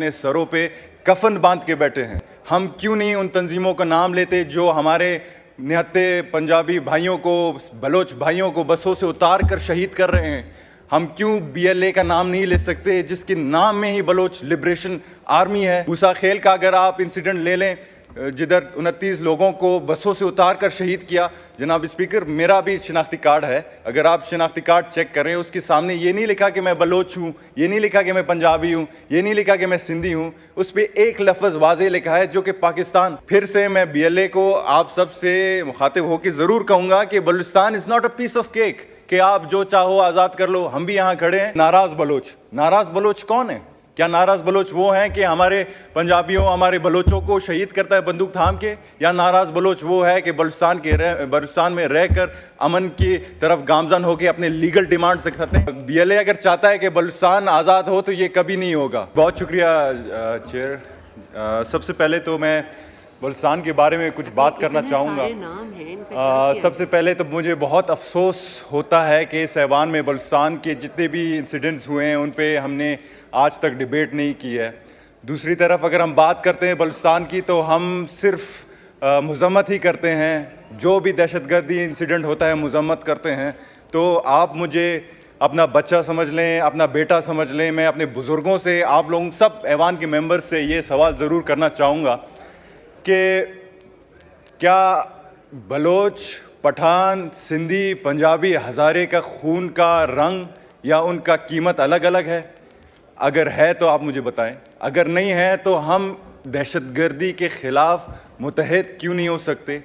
अपने सरों पे कफन बांध के बैठे हैं। हम क्यों नहीं उन तंजीमों का नाम लेते जो हमारे निहत्ते पंजाबी भाइयों को, बलोच भाइयों को बसों से उतार कर शहीद कर रहे हैं। हम क्यों BLA का नाम नहीं ले सकते जिसके नाम में ही बलोच लिबरेशन आर्मी है। मूसा खेल का अगर आप इंसिडेंट ले लें, जिधर 29 लोगों को बसों से उतार कर शहीद किया। जनाब स्पीकर, मेरा भी शिनाख्ती कार्ड है, अगर आप शिनाख्ती कार्ड चेक करें उसके सामने ये नहीं लिखा कि मैं बलोच हूँ, ये नहीं लिखा कि मैं पंजाबी हूँ, ये नहीं लिखा कि मैं सिंधी हूँ, उस पर एक लफ्ज़ वाज़े लिखा है जो कि पाकिस्तान। फिर से मैं BLA को आप सब से मुखातिब होकर ज़रूर कहूँगा कि Balochistan is not a piece of cake कि आप जो चाहो आज़ाद कर लो। हम भी यहाँ खड़े हैं। नाराज़ बलोच कौन है? क्या नाराज़ बलोच वो हैं कि हमारे पंजाबियों, हमारे बलोचों को शहीद करता है बंदूक थाम के? या नाराज़ बलोच वो है कि बलूचिस्तान में रहकर अमन की तरफ गामजन होकर अपने लीगल डिमांड से करते हैं? BLA अगर चाहता है कि बलूचिस्तान आज़ाद हो तो ये कभी नहीं होगा। बहुत शुक्रिया चेयर। सबसे पहले तो मैं बलूचिस्तान के बारे में कुछ बात करना चाहूँगा। सबसे पहले तो मुझे बहुत अफसोस होता है कि इस ऐवान में बलूचिस्तान के जितने भी इंसिडेंट्स हुए हैं उन पे हमने आज तक डिबेट नहीं की है। दूसरी तरफ अगर हम बात करते हैं बलूचिस्तान की तो हम सिर्फ मज़म्मत ही करते हैं। जो भी दहशतगर्दी इंसिडेंट होता है मज़म्मत करते हैं। तो आप मुझे अपना बच्चा समझ लें, अपना बेटा समझ लें। मैं अपने बुज़ुर्गों से, आप लोग सब ऐवान के मेंबर से ये सवाल ज़रूर करना चाहूँगा कि क्या बलोच, पठान, सिंधी, पंजाबी, हज़ारे का खून का रंग या उनका कीमत अलग अलग है? अगर है तो आप मुझे बताएं। अगर नहीं है तो हम दहशतगर्दी के ख़िलाफ़ मुत्तहिद क्यों नहीं हो सकते?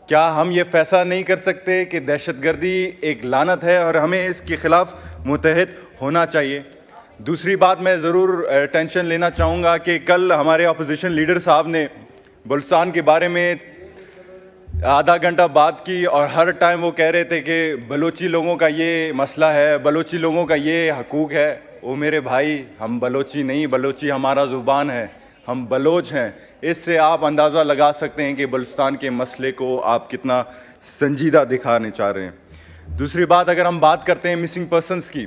क्या हम ये फैसला नहीं कर सकते कि दहशतगर्दी एक लानत है और हमें इसके ख़िलाफ़ मुत्तहिद होना चाहिए? दूसरी बात मैं ज़रूर टेंशन लेना चाहूँगा कि कल हमारे अपोजिशन लीडर साहब ने बलूचिस्तान के बारे में आधा घंटा बात की और हर टाइम वो कह रहे थे कि बलोची लोगों का ये मसला है, बलोची लोगों का ये हकूक़ है। ओ मेरे भाई, हम बलोची नहीं, बलोची हमारा ज़ुबान है, हम बलोच हैं। इससे आप अंदाज़ा लगा सकते हैं कि बलूचिस्तान के मसले को आप कितना संजीदा दिखाने चाह रहे हैं। दूसरी बात, अगर हम बात करते हैं मिसिंग पर्सनस की,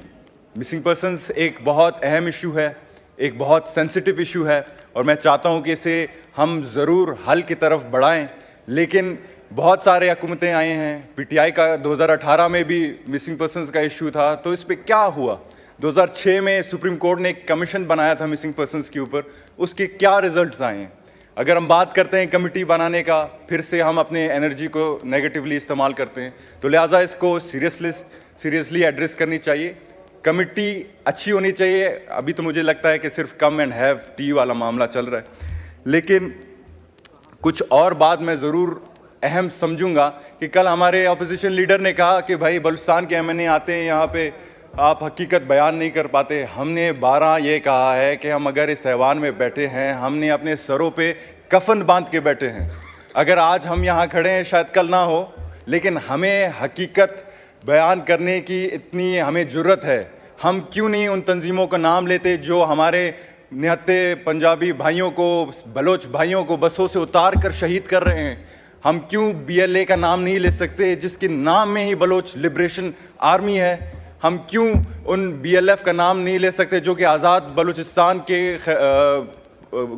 मिसिंग पर्सनस एक बहुत अहम इशू है, एक बहुत सेंसिटिव इशू है और मैं चाहता हूँ कि इसे हम ज़रूर हल की तरफ बढ़ाएं। लेकिन बहुत सारे हुकूमतें आए हैं। PTI का 2018 में भी मिसिंग पर्सनस का इशू था, तो इस पर क्या हुआ? 2006 में सुप्रीम कोर्ट ने एक कमीशन बनाया था मिसिंग पर्सनस के ऊपर, उसके क्या रिजल्ट्स आए हैं? अगर हम बात करते हैं कमेटी बनाने का, फिर से हम अपने एनर्जी को नेगेटिवली इस्तेमाल करते हैं। तो लिहाजा इसको सीरियसली एड्रेस करनी चाहिए। कमेटी अच्छी होनी चाहिए। अभी तो मुझे लगता है कि सिर्फ कम एंड हैव टी वाला मामला चल रहा है, लेकिन कुछ और बात मैं ज़रूर अहम समझूंगा कि कल हमारे अपोजिशन लीडर ने कहा कि भाई बलूचिस्तान के MNA आते हैं यहाँ पे, आप हकीकत बयान नहीं कर पाते। हमने 12 ये कहा है कि हम अगर इस ऐवान में बैठे हैं, हमने अपने सरों पे कफन बांध के बैठे हैं। अगर आज हम यहाँ खड़े हैं, शायद कल ना हो, लेकिन हमें हकीकत बयान करने की इतनी हमें ज़रूरत है। हम क्यों नहीं उन तंजीमों का नाम लेते जो हमारे निहत्ते पंजाबी भाइयों को, बलोच भाइयों को बसों से उतार कर शहीद कर रहे हैं? हम क्यों BLA का नाम नहीं ले सकते जिसके नाम में ही बलोच लिबरेशन आर्मी है? हम क्यों उन BLF का नाम नहीं ले सकते जो कि आज़ाद बलूचिस्तान के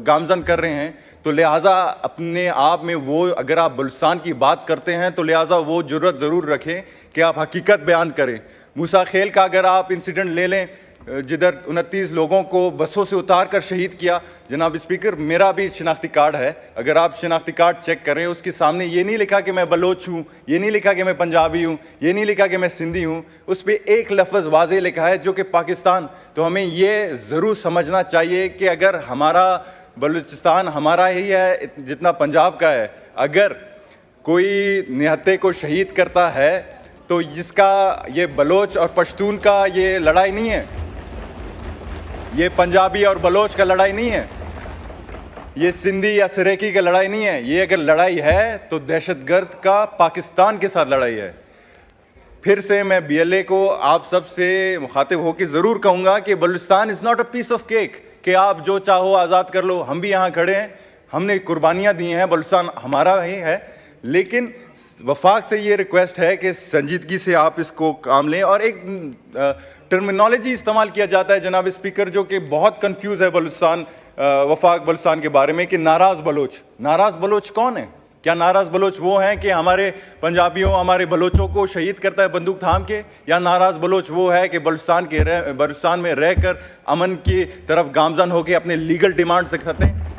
गामजन कर रहे हैं? तो लिहाजा अपने आप में वो, अगर आप बलूचिस्तान की बात करते हैं तो लिहाजा वो जुर्रत ज़रूर रखें कि आप हकीकत बयान करें। मूसा खेल का अगर आप इंसिडेंट ले लें, जिधर 29 लोगों को बसों से उतार कर शहीद किया। जनाब स्पीकर, मेरा भी शिनाख्ती कार्ड है, अगर आप शिनाख्ती कार्ड चेक करें उसके सामने ये नहीं लिखा कि मैं बलोच हूँ, ये नहीं लिखा कि मैं पंजाबी हूँ, ये नहीं लिखा कि मैं सिंधी हूँ, उस पर एक लफ्ज़ वाज़े लिखा है जो कि पाकिस्तान। तो हमें ये ज़रूर समझना चाहिए कि अगर हमारा बलूचिस्तान हमारा ही है जितना पंजाब का है, अगर कोई निहत्ते को शहीद करता है तो इसका, ये बलोच और पश्तून का ये लड़ाई नहीं है, ये पंजाबी और बलोच का लड़ाई नहीं है, ये सिंधी या सरेकी का लड़ाई नहीं है। ये अगर लड़ाई है तो दहशतगर्द का पाकिस्तान के साथ लड़ाई है। फिर से मैं BLA को आप सब से मुखातिब होकर ज़रूर कहूँगा कि Balochistan is not a piece of cake कि आप जो चाहो आज़ाद कर लो। हम भी यहाँ खड़े हैं, हमने कुर्बानियाँ दी हैं, बलूचिस्तान हमारा ही है, लेकिन वफाक से ये रिक्वेस्ट है कि संजीदगी से आप इसको काम लें। और एक टर्मिनोलॉजी इस्तेमाल किया जाता है जनाब स्पीकर जो कि बहुत कंफ्यूज है बलूचिस्तान वफाक बलूचिस्तान के बारे में कि नाराज़ बलोच कौन है? क्या नाराज़ बलोच वो हैं कि हमारे पंजाबियों, हमारे बलोचों को शहीद करता है बंदूक थाम के? या नाराज़ बलोच वो है कि बलूचिस्तान में रहकर अमन की तरफ गामजन होकर अपने लीगल डिमांड से करते हैं?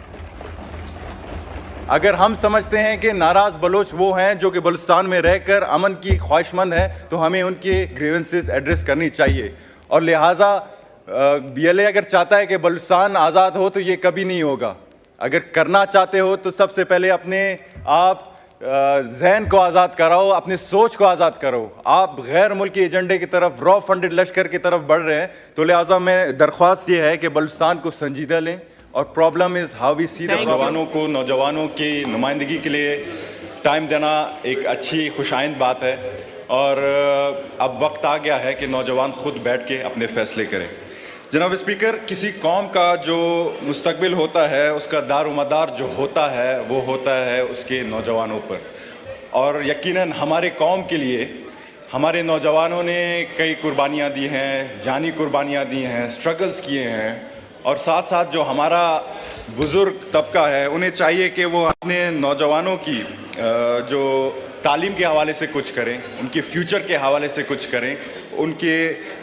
अगर हम समझते हैं कि नाराज़ बलोच वो हैं जो कि बलूचिस्तान में रहकर अमन की ख्वाहिशमंद है, तो हमें उनकी ग्रीवेंसेस एड्रेस करनी चाहिए। और लिहाजा BLA अगर चाहता है कि बलूचिस्तान आज़ाद हो तो ये कभी नहीं होगा। अगर करना चाहते हो तो सबसे पहले अपने आप जहन को आज़ाद कराओ, अपनी सोच को आज़ाद करो। आप गैर मुल्की एजेंडे की तरफ, रॉ फंडेड लश्कर की तरफ बढ़ रहे हैं, तो लिहाजा मैं दरख्वास्त ये है कि बलूचिस्तान को संजीदा लें। और प्रॉब्लम इज़ हाउ वी सी नौजवानों की नुमाइंदगी के लिए टाइम देना एक अच्छी खुशाइंद बात है। और अब वक्त आ गया है कि नौजवान खुद बैठ के अपने फैसले करें। जनाब स्पीकर, किसी कौम का जो मुस्तकबिल होता है, उसका दारोमदार जो होता है वो होता है उसके नौजवानों पर। और यकीनन हमारे कौम के लिए हमारे नौजवानों ने कई कुर्बानियाँ दी हैं, जानी कुर्बानियाँ दी हैं, स्ट्रगल्स किए हैं। और साथ साथ जो हमारा बुज़ुर्ग तबका है, उन्हें चाहिए कि वो अपने नौजवानों की जो तालीम के हवाले से कुछ करें, उनके फ्यूचर के हवाले से कुछ करें, उनके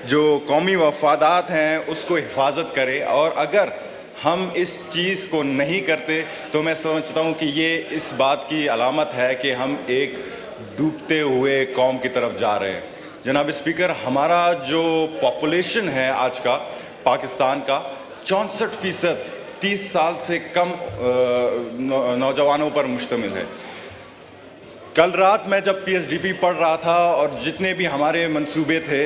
जो कौमी मफादात हैं उसको हिफाजत करें। और अगर हम इस चीज़ को नहीं करते तो मैं समझता हूँ कि ये इस बात की अलामत है कि हम एक डूबते हुए कौम की तरफ जा रहे हैं। जनाब स्पीकर, हमारा जो पॉपुलेशन है आज का पाकिस्तान का, 64% 30 साल से कम नौजवानों पर मुश्तमिल है। कल रात मैं जब PSDP पढ़ रहा था और जितने भी हमारे मंसूबे थे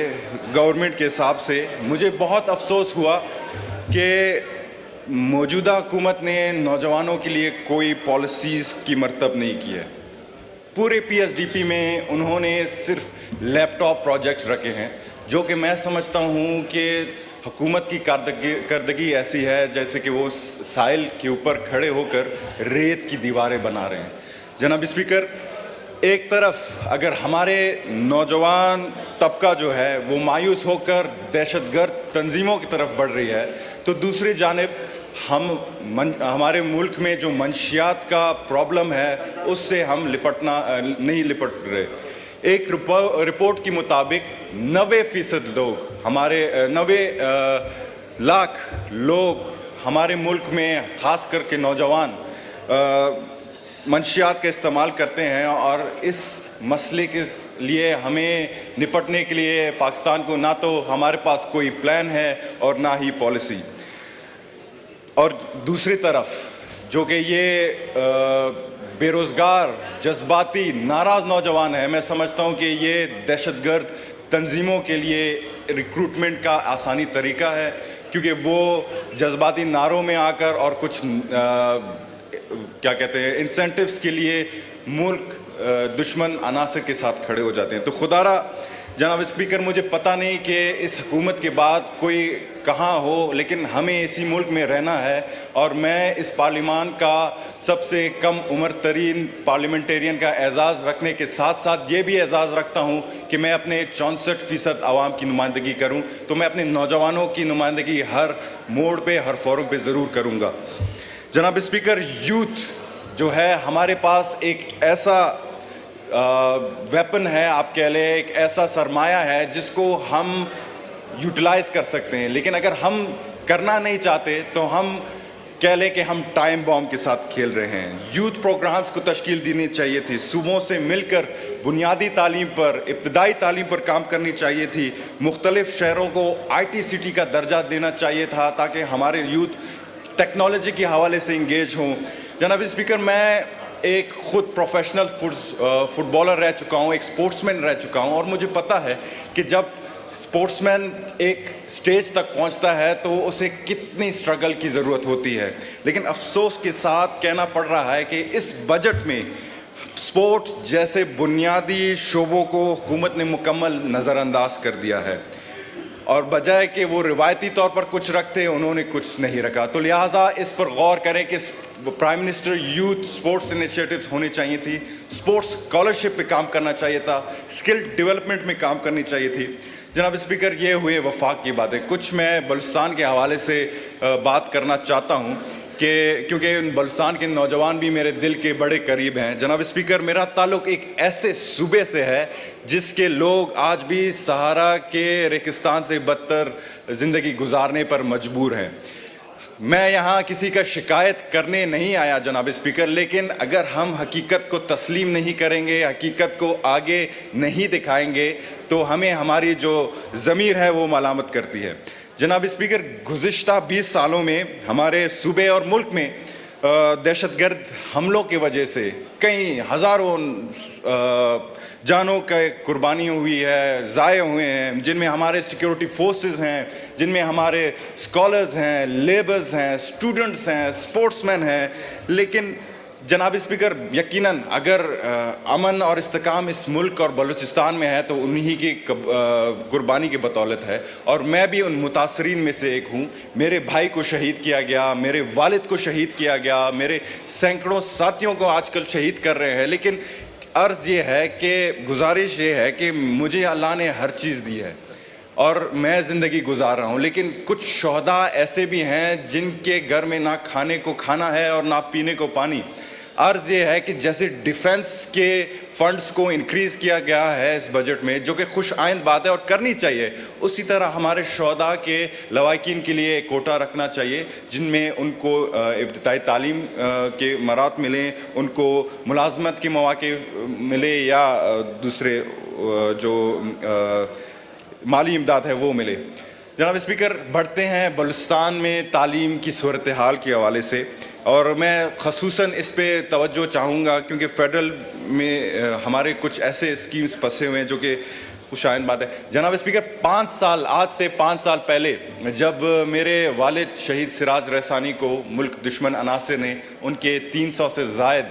गवर्नमेंट के हिसाब से, मुझे बहुत अफसोस हुआ कि मौजूदा हुकूमत ने नौजवानों के लिए कोई पॉलिसीज़ की मरतब नहीं की है। पूरे PSDP में उन्होंने सिर्फ लैपटॉप प्रोजेक्ट्स रखे हैं, जो कि मैं समझता हूँ कि हुकूमत की कारदगी ऐसी है जैसे कि वो साहिल के ऊपर खड़े होकर रेत की दीवारें बना रहे हैं। जनाब स्पीकर, एक तरफ अगर हमारे नौजवान तबका जो है वो मायूस होकर दहशतगर्द तंजीमों की तरफ बढ़ रही है, तो दूसरी जानिब हमारे मुल्क में जो मंशियात का प्रॉब्लम है उससे हम नहीं लिपट रहे। एक रिपोर्ट के मुताबिक 90% लोग, हमारे 90 लाख लोग हमारे मुल्क में ख़ास करके नौजवान मंशियात का इस्तेमाल करते हैं। और इस मसले के लिए हमें निपटने के लिए पाकिस्तान को ना तो हमारे पास कोई प्लान है और ना ही पॉलिसी। और दूसरी तरफ जो कि ये बेरोज़गार, जज्बाती, नाराज़ नौजवान है, मैं समझता हूँ कि ये दहशतगर्द तंजीमों के लिए रिक्रूटमेंट का आसानी तरीका है, क्योंकि वो जज्बाती नारों में आकर और कुछ क्या कहते हैं इंसेंटिव्स के लिए मुल्क दुश्मन अनासर के साथ खड़े हो जाते हैं। तो खुदारा जनाब स्पीकर, मुझे पता नहीं कि इस हुकूमत के बाद कोई कहाँ हो, लेकिन हमें इसी मुल्क में रहना है। और मैं इस पार्लिमान का सबसे कम उम्र तरीन पार्लियामेंटेरियन का एजाज़ रखने के साथ साथ ये भी एजाज़ रखता हूँ कि मैं अपने 64% आवाम की नुमाइंदगी करूँ, तो मैं अपने नौजवानों की नुमाइंदगी हर मोड़ पे, हर फोरम पे ज़रूर करूँगा। जनाब स्पीकर, यूथ जो है हमारे पास एक ऐसा वेपन है, आप कह लें एक ऐसा सरमाया है जिसको हम यूटिलाइज़ कर सकते हैं। लेकिन अगर हम करना नहीं चाहते तो हम कह लें कि हम टाइम बॉम्ब के साथ खेल रहे हैं। यूथ प्रोग्राम्स को तश्कील देनी चाहिए थी, सूबों से मिलकर बुनियादी तालीम पर, इब्तदाई तालीम पर काम करनी चाहिए थी। मुख्तलिफ शहरों को IT सिटी का दर्जा देना चाहिए था ताकि हमारे यूथ टेक्नोलॉजी के हवाले से इंगेज हों। जनाब स्पीकर, मैं एक ख़ुद प्रोफेशनल फुटबॉलर रह चुका हूँ, एक स्पोर्ट्समैन रह चुका हूँ, और मुझे पता है कि जब स्पोर्ट्समैन एक स्टेज तक पहुंचता है तो उसे कितनी स्ट्रगल की ज़रूरत होती है। लेकिन अफसोस के साथ कहना पड़ रहा है कि इस बजट में स्पोर्ट्स जैसे बुनियादी शोबों को हुकूमत ने मुकम्मल नज़रअंदाज कर दिया है, और बजाय कि वो रिवायती तौर पर कुछ रखते उन्होंने कुछ नहीं रखा। तो लिहाजा इस पर गौर करें कि prime minister youth sports initiatives होनी चाहिए थी, स्पोर्ट्स स्कॉलरशिप पे काम करना चाहिए था, स्किल डेवलपमेंट में काम करनी चाहिए थी। जनाब स्पीकर, ये हुए वफाक की बातें। कुछ मैं बलूचिस्तान के हवाले से बात करना चाहता हूँ कि क्योंकि बलूचिस्तान के नौजवान भी मेरे दिल के बड़े करीब हैं। जनाब स्पीकर, मेरा ताल्लुक़ एक ऐसे सूबे से है जिसके लोग आज भी सहारा के रेगिस्तान से बदतर ज़िंदगी गुजारने पर मजबूर हैं। मैं यहाँ किसी का शिकायत करने नहीं आया जनाब स्पीकर, लेकिन अगर हम हकीकत को तस्लीम नहीं करेंगे, हकीकत को आगे नहीं दिखाएंगे, तो हमें हमारी जो ज़मीर है वो मलामत करती है। जनाब स्पीकर, गुज़िश्ता 20 सालों में हमारे सूबे और मुल्क में दहशतगर्द हमलों की वजह से कई हज़ारों जानों का कुर्बानी हुई है, ज़ाये हुए हैं, जिनमें हमारे सिक्योरिटी फोर्सेस हैं, जिनमें हमारे स्कॉलर्स हैं, लेबर्स हैं, स्टूडेंट्स हैं, स्पोर्ट्समैन हैं। लेकिन जनाब स्पीकर, यकीनन अगर अमन और इस्तेकाम इस मुल्क और बलूचिस्तान में है तो उन्हीं की कुर्बानी की बदौलत है, और मैं भी उन मुतासरीन में से एक हूँ। मेरे भाई को शहीद किया गया, मेरे वालिद को शहीद किया गया, मेरे सैकड़ों साथियों को आजकल शहीद कर रहे हैं। लेकिन अर्ज़ ये है कि गुजारिश ये है कि मुझे अल्लाह ने हर चीज़ दी है और मैं ज़िंदगी गुजार रहा हूँ, लेकिन कुछ शोहदा ऐसे भी हैं जिनके घर में ना खाने को खाना है और ना पीने को पानी। अर्ज़ ये है कि जैसे डिफेंस के फंड्स को इंक्रीज़ किया गया है इस बजट में, जो कि खुश आइंद बात है और करनी चाहिए, उसी तरह हमारे शोहदा के लवाकिन के लिए एक कोटा रखना चाहिए जिनमें उनको इब्तिदाई तालीम के मरात मिलें, उनको मुलाजमत के मौके मिले या दूसरे जो माली इमदाद है वो मिले। जनाब स्पीकर, बढ़ते हैं बलूचिस्तान में तालीम की सूरत हाल के हवाले से, और मैं ख़ुसूसन इस पे तवज्जो चाहूँगा क्योंकि फ़ेडरल में हमारे कुछ ऐसे स्कीम्स फंसे हुए हैं जो कि खुशाइन बात है। जनाब स्पीकर, आज से 5 साल पहले जब मेरे वालिद शहीद सिराज रहसानी को मुल्क दुश्मन अनासिर ने उनके 300 से ज़ायद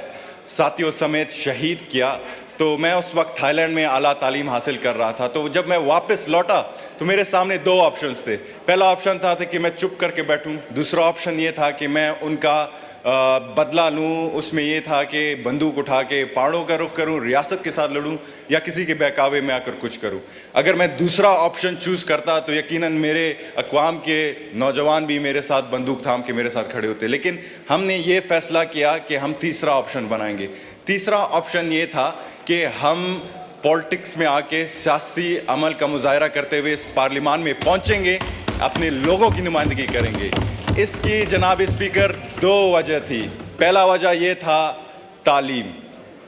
साथियों समेत शहीद किया, तो मैं उस वक्त थाईलैंड में आला तालीम हासिल कर रहा था। तो जब मैं वापस लौटा तो मेरे सामने 2 ऑप्शंस थे। पहला ऑप्शन था कि मैं चुप करके बैठूं, दूसरा ऑप्शन ये था कि मैं उनका बदला लूं। उसमें ये था कि बंदूक उठा के पहाड़ों का रुख करूं, रियासत के साथ लड़ूं, या किसी के बहकावे में आकर कुछ करूं। अगर मैं दूसरा ऑप्शन चूज़ करता तो यकीनन मेरे अक़वाम के नौजवान भी मेरे साथ बंदूक थाम के मेरे साथ खड़े होते, लेकिन हमने ये फ़ैसला किया कि हम तीसरा ऑप्शन बनाएंगे। तीसरा ऑप्शन ये था कि हम पॉलिटिक्स में आके सियासी अमल का मुजाहरा करते हुए इस पार्लियामान में पहुंचेंगे, अपने लोगों की नुमाइंदगी करेंगे। इसकी जनाब स्पीकर 2 वजह थी। पहला वजह यह था तालीम,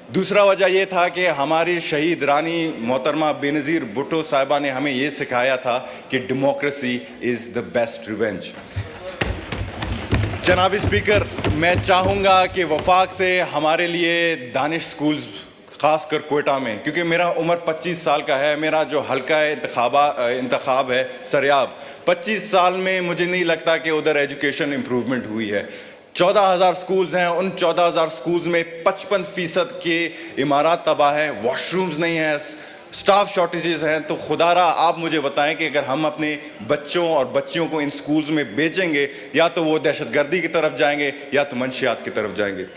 दूसरा वजह यह था कि हमारी शहीद रानी मोहतरमा बेनज़ीर भुट्टो साहिबा ने हमें यह सिखाया था कि democracy is the best revenge. जनाब स्पीकर, मैं चाहूँगा कि वफाक से हमारे लिए दानिश स्कूल्स ख़ासकर कोयटा में, क्योंकि मेरा उम्र 25 साल का है, मेरा जो हल्का इंतखाब है सरियाब, 25 साल में मुझे नहीं लगता कि उधर एजुकेशन इम्प्रूवमेंट हुई है। 14,000 स्कूल्स हैं, उन 14,000 स्कूल्स में 55% के इमारत तबाह है, वॉशरूम्स नहीं हैं, स्टाफ शॉर्टेजेस हैं। तो खुदारा आप मुझे बताएं कि अगर हम अपने बच्चों और बच्चियों को इन स्कूल्स में भेजेंगे, या तो वो दहशतगर्दी की तरफ जाएंगे या तो मंशियात की तरफ जाएंगे।